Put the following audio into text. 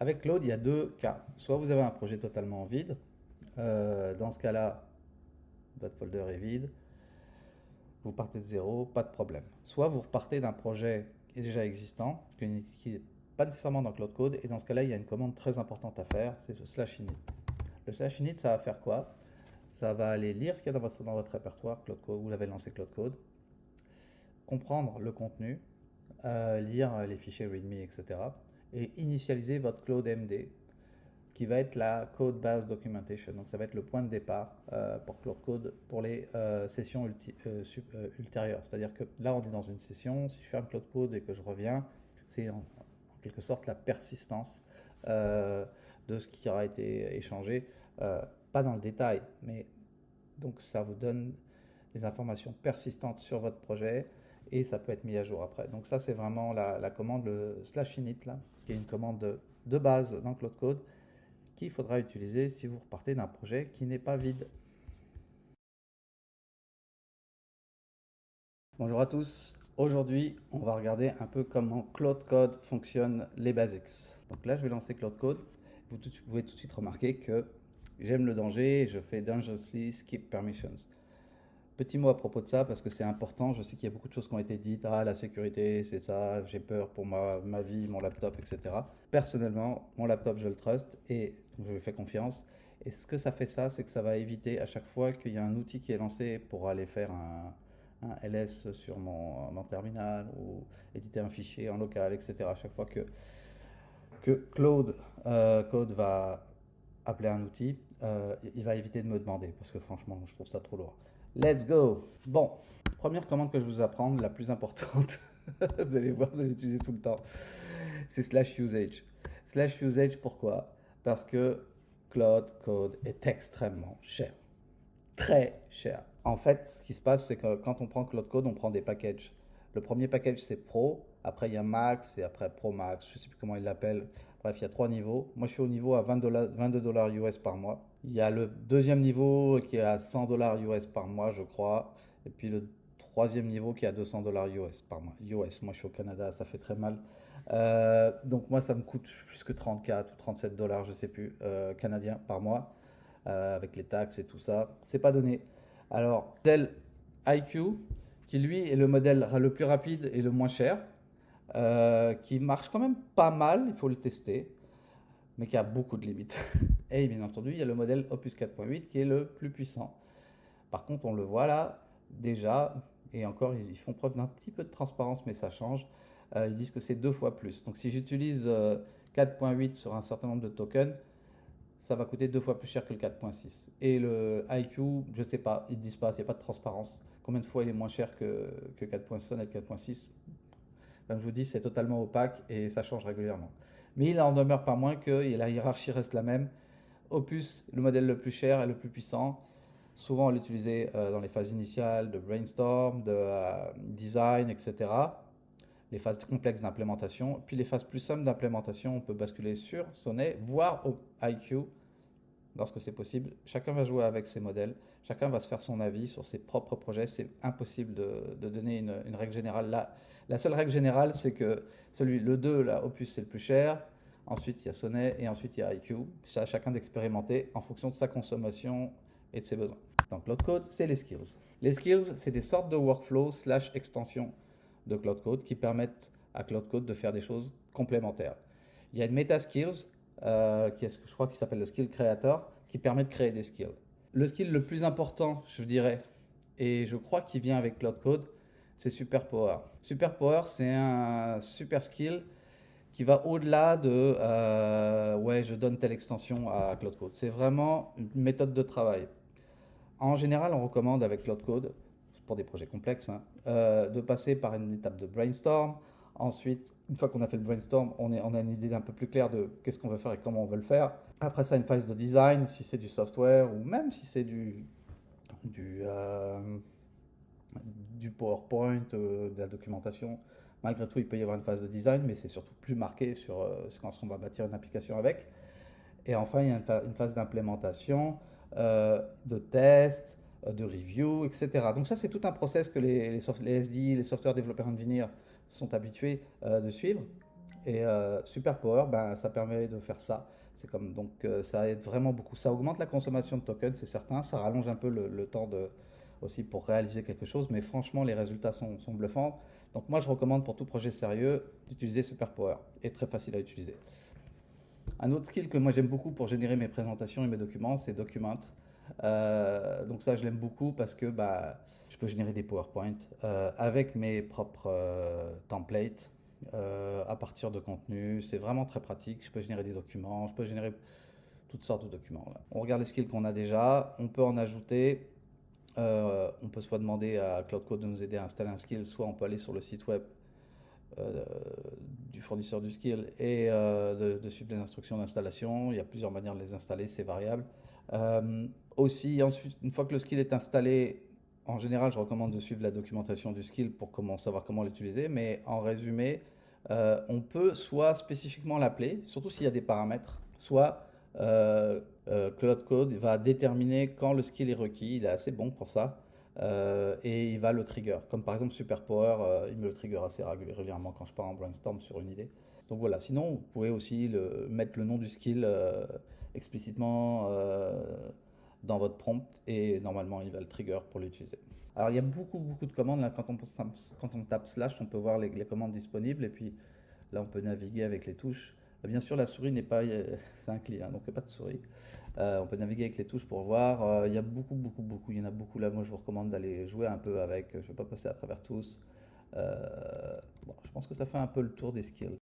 Avec Claude, il y a deux cas. Soit vous avez un projet totalement vide. Dans ce cas-là, votre folder est vide. Vous partez de zéro, pas de problème. Soit vous repartez d'un projet qui est déjà existant, qui n'est pas nécessairement dans Claude Code. Et dans ce cas-là, il y a une commande très importante à faire, c'est ce slash init. Le slash init, ça va faire quoi? Ça va aller lire ce qu'il y a dans votre répertoire, Claude Code, vous l'avez lancé Claude Code, comprendre le contenu, lire les fichiers README, etc. Et initialiser votre Claude MD, qui va être la Code Base Documentation. Donc ça va être le point de départ pour Claude Code pour les sessions ultérieures. C'est-à-dire que là, on est dans une session, si je ferme Claude Code et que je reviens, c'est en quelque sorte la persistance de ce qui aura été échangé, pas dans le détail, mais donc ça vous donne des informations persistantes sur votre projet et ça peut être mis à jour après. Donc ça, c'est vraiment la commande, le slash init, là, qui est une commande de base dans Claude Code qu'il faudra utiliser si vous repartez d'un projet qui n'est pas vide. Bonjour à tous, aujourd'hui on va regarder un peu comment Claude Code fonctionne, les basics. Donc là je vais lancer Claude Code, vous pouvez tout de suite remarquer que j'aime le danger et je fais dangerously skip permissions. Petit mot à propos de ça parce que c'est important, je sais qu'il y a beaucoup de choses qui ont été dites, ah la sécurité c'est ça, j'ai peur pour ma vie, mon laptop, etc. Personnellement, mon laptop je le trust et donc je lui fais confiance. Et ce que ça fait ça, c'est que ça va éviter à chaque fois qu'il y a un outil qui est lancé pour aller faire un ls sur mon terminal ou éditer un fichier en local, etc. À chaque fois que Claude Code va appeler un outil, il va éviter de me demander parce que franchement, je trouve ça trop lourd. Let's go. Bon, première commande que je vous apprends, la plus importante, vous allez voir, vous allez l'utiliser tout le temps, c'est slash usage. Slash usage, pourquoi? Parce que Claude Code est extrêmement cher. Très cher. En fait, ce qui se passe, c'est que quand on prend Claude Code, on prend des packages. Le premier package, c'est Pro. Après, il y a Max et après Pro Max. Je ne sais plus comment ils l'appellent. Bref, il y a trois niveaux. Moi, je suis au niveau à 22 dollars US par mois. Il y a le deuxième niveau qui est à 100 dollars US par mois, je crois. Et puis le troisième niveau qui est à 200 dollars US par mois. US, moi, je suis au Canada, ça fait très mal. Donc, moi, ça me coûte plus que 34 ou 37 dollars, je ne sais plus, canadiens par mois avec les taxes et tout ça. C'est pas donné. Alors, tel IQ, qui lui est le modèle le plus rapide et le moins cher, qui marche quand même pas mal, il faut le tester, mais qui a beaucoup de limites. Et bien entendu, il y a le modèle Opus 4.8 qui est le plus puissant. Par contre, on le voit là, déjà, et encore, ils font preuve d'un petit peu de transparence, mais ça change. Ils disent que c'est deux fois plus. Donc si j'utilise 4.8 sur un certain nombre de tokens, ça va coûter deux fois plus cher que le 4.6. Et le IQ, je sais pas, ils disent pas, il n'y a pas de transparence. Combien de fois il est moins cher que 4.7 et 4.6? Comme je vous dis, c'est totalement opaque et ça change régulièrement. Mais il en demeure pas moins que la hiérarchie reste la même. Opus, le modèle le plus cher et le plus puissant. Souvent, on l'utilisait dans les phases initiales de brainstorm, de design, etc. Les phases complexes d'implémentation. Puis les phases plus simples d'implémentation, on peut basculer sur Sonnet, voire au IQ, lorsque c'est possible. Chacun va jouer avec ses modèles, chacun va se faire son avis sur ses propres projets. C'est impossible de donner une règle générale. La seule règle générale, c'est que le 2, là, Opus, c'est le plus cher. Ensuite, il y a Sonnet et ensuite, il y a IQ. C'est à chacun d'expérimenter en fonction de sa consommation et de ses besoins. Donc, Cloud Code, c'est les skills. Les skills, c'est des sortes de workflows slash extensions de Cloud Code qui permettent à Cloud Code de faire des choses complémentaires. Il y a une meta skills je crois qu'il s'appelle le skill creator, qui permet de créer des skills. Le skill le plus important, je dirais, et je crois qu'il vient avec Cloud Code, c'est Super Power. Super Power, c'est un super skill qui va au-delà de ouais, je donne telle extension à Cloud Code. C'est vraiment une méthode de travail. En général, on recommande avec Cloud Code, pour des projets complexes, hein, de passer par une étape de brainstorm. Ensuite, une fois qu'on a fait le brainstorm, on a une idée un peu plus claire de qu'est-ce qu'on veut faire et comment on veut le faire. Après ça, une phase de design, si c'est du software ou même si c'est du, euh, du PowerPoint, de la documentation. Malgré tout, il peut y avoir une phase de design, mais c'est surtout plus marqué sur quand on va bâtir une application avec. Et enfin, il y a une phase d'implémentation, de test, de review, etc. Donc ça, c'est tout un process que les SD, les Software Developer Engineers sont habitués de suivre. Et Super Power, ben, ça permet de faire ça. C'est comme donc ça aide vraiment beaucoup. Ça augmente la consommation de tokens, c'est certain. Ça rallonge un peu le temps aussi pour réaliser quelque chose, mais franchement, les résultats sont bluffants. Donc moi, je recommande pour tout projet sérieux d'utiliser Super Power. Et très facile à utiliser. Un autre skill que moi j'aime beaucoup pour générer mes présentations et mes documents, c'est Document. Donc ça, je l'aime beaucoup parce que bah, je peux générer des PowerPoint avec mes propres templates à partir de contenu. C'est vraiment très pratique. Je peux générer des documents, je peux générer toutes sortes de documents. Là. On regarde les skills qu'on a déjà, on peut en ajouter. On peut soit demander à Cloud Code de nous aider à installer un skill, soit on peut aller sur le site web euh, du fournisseur du skill et de suivre les instructions d'installation. Il y a plusieurs manières de les installer, c'est variable. Aussi, ensuite, une fois que le skill est installé, en général, je recommande de suivre la documentation du skill pour savoir comment l'utiliser. Mais en résumé, on peut soit spécifiquement l'appeler, surtout s'il y a des paramètres, soit Cloud Code va déterminer quand le skill est requis. Il est assez bon pour ça. Et il va le trigger. Comme par exemple Super Power, il me le trigger assez régulièrement quand je pars en brainstorm sur une idée. Donc voilà, sinon vous pouvez aussi mettre le nom du skill explicitement dans votre prompt et normalement il va le trigger pour l'utiliser. Alors il y a beaucoup de commandes là, quand on tape slash, on peut voir les commandes disponibles et puis là on peut naviguer avec les touches. Bien sûr la souris n'est pas, c'est un client donc il n'y a pas de souris. On peut naviguer avec les touches pour voir. Il y a beaucoup. Il y en a beaucoup là. Moi, je vous recommande d'aller jouer un peu avec. Je ne vais pas passer à travers tous. Bon, je pense que ça fait un peu le tour des skills.